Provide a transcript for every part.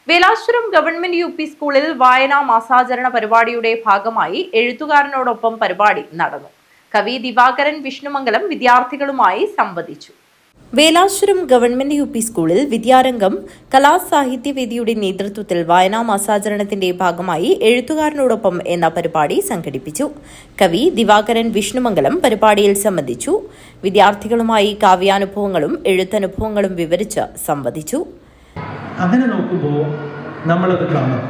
Velashwaram government U P സ്കൂളിൽ വായനാ മാസാചരണ പരിപാടിയുടെ ഭാഗമായി എഴുത്തുകാരനോടൊപ്പം പരിപാടി നടന്നു. കവി ദിവാകരൻ വിഷ്ണുമംഗലം വിദ്യാർത്ഥികളുമായി സംവദിച്ചു. വേലാശ്വരം ഗവൺമെന്റ് യു പി സ്കൂളിൽ വിദ്യാരംഗം കലാസാഹിത്യവേദിയുടെ നേതൃത്വത്തിൽ വായനാ മാസാചരണത്തിന്റെ ഭാഗമായി എഴുത്തുകാരനോടൊപ്പം എന്ന പരിപാടി സംഘടിപ്പിച്ചു. കവി ദിവാകരൻ വിഷ്ണുമംഗലം പരിപാടിയിൽ സംബന്ധിച്ചു. വിദ്യാർത്ഥികളുമായി കാവ്യാനുഭവങ്ങളും എഴുത്തനുഭവങ്ങളും വിവരിച്ച് സംവദിച്ചു. അങ്ങനെ നോക്കുമ്പോൾ നമ്മളത് കാണും.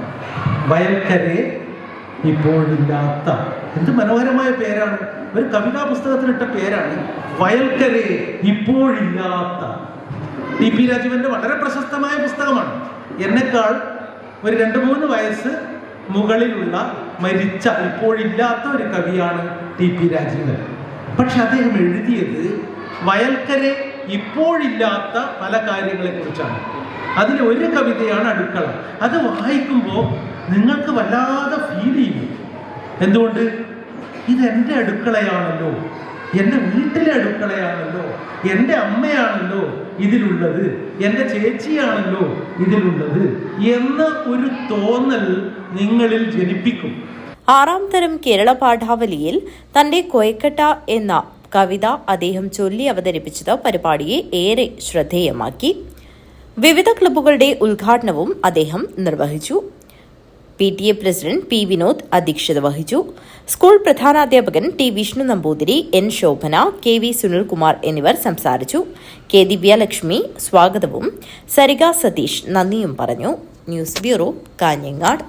വയൽക്കരെ ഇപ്പോഴില്ലാത്ത, എന്ത് മനോഹരമായ പേരാണ്! ഒരു കവിതാ പുസ്തകത്തിലിട്ട പേരാണ് വയൽക്കരെ ഇപ്പോഴില്ലാത്ത. TP രാജീവന്റെ വളരെ പ്രശസ്തമായ പുസ്തകമാണ്. എന്നെക്കാൾ ഒരു 2-3 വയസ്സ് മുകളിലുള്ള മരിച്ച ഇപ്പോഴില്ലാത്ത ഒരു കവിയാണ് TP രാജീവൻ. പക്ഷെ അദ്ദേഹം എഴുതിയത് വയൽക്കരെ ഇപ്പോഴില്ലാത്ത പല കാര്യങ്ങളെക്കുറിച്ചാണ്. അതിൽ ഒരു കവിതയാണ് അടുക്കള. അത് വായിക്കുമ്പോൾ നിങ്ങൾക്ക് വല്ലാതെ ഫീൽ ചെയ്യും. എന്തുകൊണ്ട്? ഇതെൻ്റെ അടുക്കളയാണല്ലോ, എൻ്റെ വീട്ടിലെ അടുക്കളയാണല്ലോ, എൻ്റെ അമ്മയാണല്ലോ ഇതിലുള്ളത്, എൻ്റെ ചേച്ചിയാണല്ലോ ഇതിലുള്ളത് എന്ന ഒരു തോന്നൽ നിങ്ങളിൽ ജനിപ്പിക്കും. 6ാം തരം കേരള പാഠാവലിയിൽ തന്റെ കൊയക്കട്ട എന്ന കവിത അദ്ദേഹം ചൊല്ലി അവതരിപ്പിച്ചത് പരിപാടിയെ ഏറെ ശ്രദ്ധേയമാക്കി. വിവിധ ക്ലബ്ബുകളുടെ ഉദ്ഘാടനവും അദ്ദേഹം നിർവഹിച്ചു. PTA president P. വിനോദ് അധ്യക്ഷത വഹിച്ചു. സ്കൂൾ പ്രധാനാധ്യാപകൻ T. Vishnu Namboothiri, N. Shobhana, K. V. Sunilkumar എന്നിവർ സംസാരിച്ചു. K. ദിവ്യലക്ഷ്മി സ്വാഗതവും സരിക സതീഷ് നന്ദിയും പറഞ്ഞു. News bureau, Kanhangad.